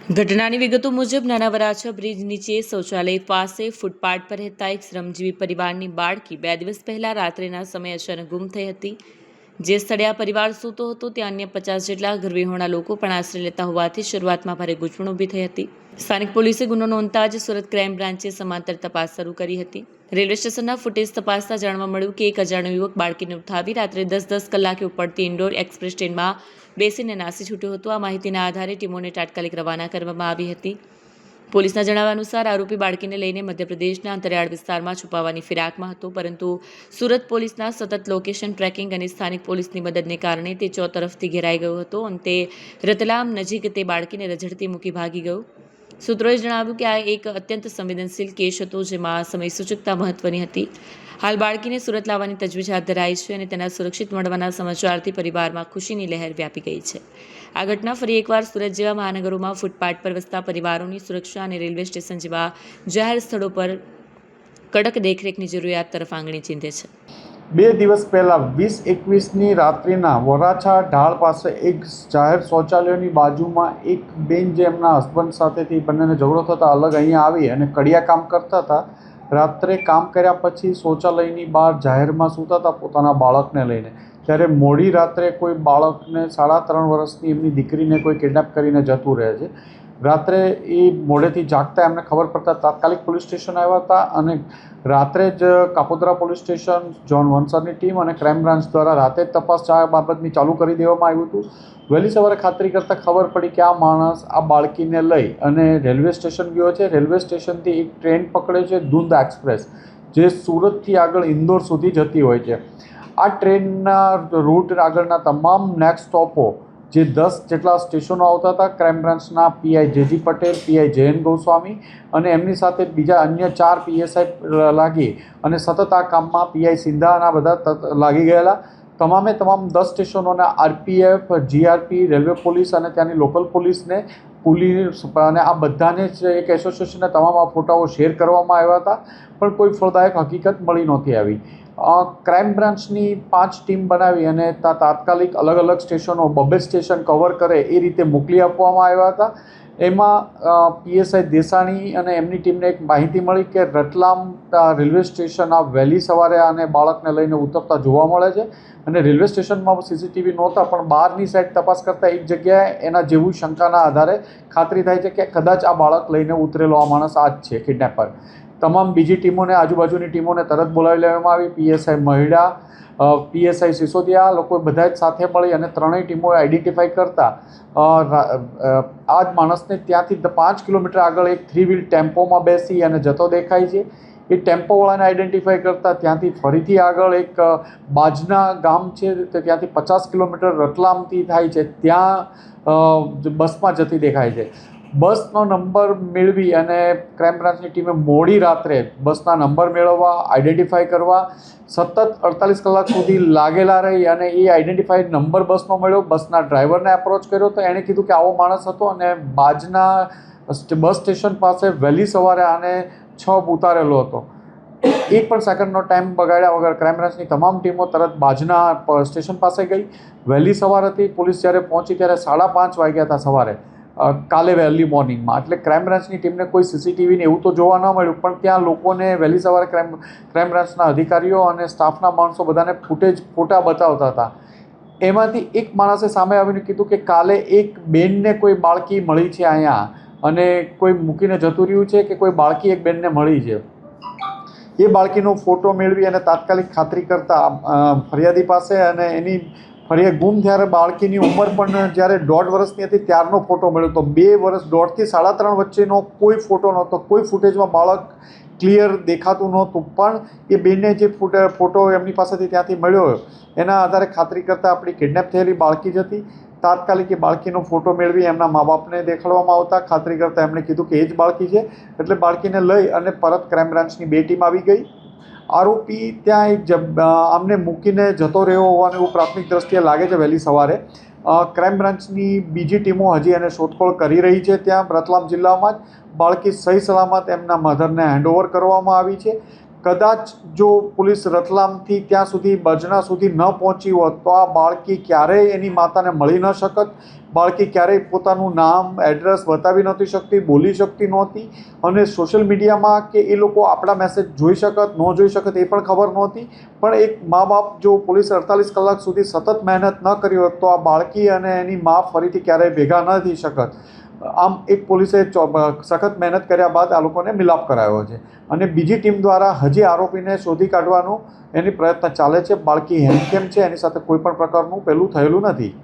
ઘટનાની વિગતો મુજબ નાના વરાછા બ્રિજ નીચે શૌચાલય પાસે ફૂટપાથ પર રહેતા એક શ્રમજીવી પરિવારની બાળકી 2 દિવસ પહેલા રાત્રિના સમયે અચાનક ગુમ થઈ હતી। જે સ્થળે આ પરિવાર સૂતો હતો ત્યાં અન્ય 50 જેટલા ઘરવિહોણા લોકો પણ આશ્રય લેતા હોવાથી શરૂઆતમાં ભારે ગૂંચવણ ઊભી થઈ હતી। સ્થાનિક પોલીસે ગુનો નોંધતા જ સુરત ક્રાઇમ બ્રાન્ચે સમાંતર તપાસ શરૂ કરી હતી। રેલવે સ્ટેશનના ફૂટેજ તપાસતા જાણવા મળ્યું કે એક અજાણ્યો યુવક બાળકીને ઉઠાવી રાત્રે 10 કલાકે ઉપડતી ઇન્ડોર એક્સપ્રેસ ટ્રેનમાં બેસીને નાસી છૂટ્યો હતો। આ માહિતીના આધારે ટીમોને તાત્કાલિક રવાના કરવામાં આવી હતી। પોલીસના જણાવ્યા અનુસાર આરોપી બાળકીને લઈને મધ્યપ્રદેશના અંતરિયાળ વિસ્તારમાં છુપાવવાની ફિરાકમાં હતો, પરંતુ સુરત પોલીસના સતત લોકેશન ટ્રેકિંગ અને સ્થાનિક પોલીસની મદદને કારણે તે ચોતરફથી ઘેરાઈ ગયો હતો અને તે રતલામ નજીક તે બાળકીને રઝળતી મૂકી ભાગી ગયો। સૂત્રોએ જણાવ્યું કે આ એક અત્યંત સંવેદનશીલ કેસ હતો, જેમાં સમયસૂચકતા મહત્વની હતી। હાલ બાળકીને સુરત લાવવાની તજવીજ હાથ ધરાઈ છે અને તેના સુરક્ષિત મળવાના સમાચારથી પરિવારમાં ખુશીની લહેર વ્યાપી ગઈ છે। આ ઘટના ફરી એકવાર સુરત જેવા મહાનગરોમાં ફૂટપાથ પર વસતા પરિવારોની સુરક્ષા અને રેલવે સ્ટેશન જેવા જાહેર સ્થળો પર કડક દેખરેખની જરૂરિયાત તરફ આંગળી ચીંધે છે। 2 દિવસ પહેલા 20-21ની રાત્રિના વરાછા ઢાળ પાસે એક જાહેર શૌચાલયની બાજુમાં એક બેન જે એમના હસબન્ડ સાથેથી બંનેને ઝઘડો થતા અલગ અહીંયા આવી અને કડિયા કામ કરતા હતા। રાત્રે કામ કર્યા પછી શૌચાલયની બહાર જાહેરમાં સૂતા હતા પોતાના બાળકને લઈને, ત્યારે મોડી રાત્રે કોઈ બાળકને 3.5 વર્ષની એમની દીકરીને કોઈ કિડનેપ કરીને જતું રહે છે। રાત્રે એ મોડેથી જાગતા એમને ખબર પડતા તાત્કાલિક પોલીસ સ્ટેશન આવ્યા હતા અને રાત્રે જ કાપોદ્રા પોલીસ સ્ટેશન, ઝોન વનસરની ટીમ અને ક્રાઇમ બ્રાન્ચ દ્વારા રાતે જ તપાસ આ બાબતની ચાલુ કરી દેવામાં આવ્યું હતું। વહેલી સવારે ખાતરી કરતાં ખબર પડી કે આ માણસ આ બાળકીને લઈ અને રેલવે સ્ટેશન ગયો છે। રેલવે સ્ટેશનથી એક ટ્રેન પકડે છે, ધુંધ એક્સપ્રેસ, જે સુરતથી આગળ ઇન્દોર સુધી જતી હોય છે। આ ટ્રેનના રૂટ આગળના તમામ નેક્સ્ટ સ્ટોપો જે 10 જેટલા સ્ટેશનો આવતા હતા, ક્રાઇમ બ્રાન્ચના PI JG Patel, PI Jayant Goswami અને એમની સાથે બીજા અન્ય 4 પીએસઆઈ લાગી અને સતત આ કામમાં પીઆઈ સિંધાના બધા લાગી ગયેલા। તમામ 10 સ્ટેશનોના આરપીએફ, જીઆરપી, રેલવે પોલીસ અને ત્યાંની લોકલ પોલીસને અને આ બધાને જ એક એસોસિએશનને તમામ આ ફોટાઓ શેર કરવામાં આવ્યા હતા, પણ કોઈ ફળદાયક હકીકત મળી નહોતી આવી। ક્રાઇમ બ્રાન્ચની 5 ટીમ બનાવી અને તાત્કાલિક અલગ અલગ સ્ટેશનો 2 સ્ટેશન કવર કરે એ રીતે મોકલી આપવામાં આવ્યા હતા। એમાં પીએસઆઈ દેસાણી અને એમની ટીમને એક માહિતી મળી કે રતલામ રેલવે સ્ટેશન આ વહેલી સવારે આને બાળકને લઈને ઉતરતા જોવા મળે છે અને રેલવે સ્ટેશનમાં સીસીટીવી નહોતા, પણ બહારની સાઈડ તપાસ કરતાં એક જગ્યાએ એના જેવું શંકાના આધારે ખાતરી થાય છે કે કદાચ આ બાળક લઈને ઉતરેલો આ માણસ આ જ છે કિડનેપર। તમામ બીજી ટીમોને, આજુબાજુની ટીમોને તરત બોલાવી લેવામાં આવી। પીએસઆઈ મહિડા, પીએસઆઈ સિસોદિયા, લોકો બધા જ સાથે મળી અને ત્રણેય ટીમોએ આઈડેન્ટિફાઈ કરતા આ જ માણસને ત્યાંથી 5 કિલોમીટર આગળ એક 3 વ્હીલ ટેમ્પોમાં બેસી અને જતો દેખાય છે। એ ટેમ્પોવાળાને આઈડેન્ટિફાઈ કરતાં ત્યાંથી ફરીથી આગળ એક બાજના ગામ છે, ત્યાંથી 50 કિલોમીટર રતલામથી થાય છે, ત્યાં બસમાં જતી દેખાય છે। બસનો નંબર મેળવી અને ક્રાઇમ બ્રાન્ચની ટીમે મોડી રાત્રે બસના નંબર મેળવવા, આઈડેન્ટિફાઈ કરવા સતત 48 કલાક સુધી લાગેલા રહી અને એ આઈડેન્ટિફાઈડ નંબર બસનો મળ્યો। બસના ડ્રાઈવરને એપ્રોચ કર્યો તો એણે કીધું કે આવો માણસ હતો અને બાજના બસ સ્ટેશન પાસે વહેલી સવારે આને 6 ઉતારેલો હતો। એક પણ સેકન્ડનો ટાઈમ બગાડ્યા વગર ક્રાઇમ બ્રાન્ચની તમામ ટીમો તરત બાજના સ્ટેશન પાસે ગઈ। વહેલી સવાર હતી, પોલીસ જ્યારે પહોંચી ત્યારે 5:30 વાગ્યા હતા સવારે, કાલે વહેલી મોર્નિંગમાં। એટલે ક્રાઇમ બ્રાન્ચની ટીમને કોઈ સીસીટીવીને એવું તો જોવા ન મળ્યું, પણ ત્યાં લોકોને વહેલી સવારે ક્રાઇમ બ્રાન્ચના અધિકારીઓ અને સ્ટાફના માણસો બધાને ફોટા બતાવતા હતા। એમાંથી એક માણસે સામે આવીને કીધું કે કાલે એક બેનને કોઈ બાળકી મળી છે અહીંયા અને કોઈ મૂકીને જતું રહ્યું છે કે કોઈ બાળકી એક બેનને મળી છે। એ બાળકીનો ફોટો મેળવી અને તાત્કાલિક ખાતરી કરતાં ફરિયાદી પાસે અને એની ફરિયાદ ગુમ ત્યારે બાળકીની ઉંમર પણ જ્યારે 1.5 વર્ષની હતી ત્યારનો ફોટો મળ્યો તો 2 વર્ષ 1.5 થી 3.5 વચ્ચેનો કોઈ ફોટો નહોતો, કોઈ ફૂટેજમાં બાળક ક્લિયર દેખાતું નહોતું, પણ એ બેનને જે ફોટો એમની પાસેથી ત્યાંથી મળ્યો એના આધારે ખાતરી કરતાં આપણી કિડનેપ થયેલી બાળકી જ હતી। તાત્કાલિક એ બાળકીનો ફોટો મેળવી એમના મા બાપને દેખાડવામાં આવતા ખાતરી કરતાં એમણે કીધું કે એ જ બાળકી છે, એટલે બાળકીને લઈ અને પરત ક્રાઇમ બ્રાન્ચની 2 ટીમ આવી ગઈ। આરોપી ત્યાં એક આમને મૂકીને જતો રહ્યો હોવાનું એવું પ્રાથમિક દ્રષ્ટિએ લાગે છે વહેલી સવારે। ક્રાઇમ બ્રાન્ચની બીજી ટીમો હજી એને શોધખોળ કરી રહી છે। ત્યાં રતલામ જિલ્લામાં જ બાળકી સહી સલામત એમના મધરને હેન્ડઓવર કરવામાં આવી છે। કદાચ જો પોલીસ રતલામથી ત્યાં સુધી બજના સુધી ન પહોંચી હોત તો આ બાળકી ક્યારેય એની માતાને મળી ન શકત. બાળકી ક્યારેય પોતાનું નામ એડ્રેસ બતાવી નહોતી શકતી, બોલી શકતી નહોતી, અને સોશિયલ મીડિયામાં કે એ લોકો આપણા મેસેજ જોઈ શકત ન જોઈ શકત એ પણ ખબર નહોતી. પણ એક મા બાપ જો પોલીસ 48 કલાક સુધી સતત મહેનત ન કરી હોત તો આ બાળકી અને એની મા ફરીથી ક્યારેય ભેગા ન થઈ શકત. આમ એક પોલીસે સખત મહેનત કર્યા બાદ આ લોકોને મિલાપ કરાયો છે, અને બીજી ટીમ દ્વારા હજી આરોપીને શોધી કાઢવાનો એની પ્રયત્ન ચાલે છે. બાળકી હેમખેમ છે, એની સાથે કોઈ પણ પ્રકારનું પેલું થયેલું નથી.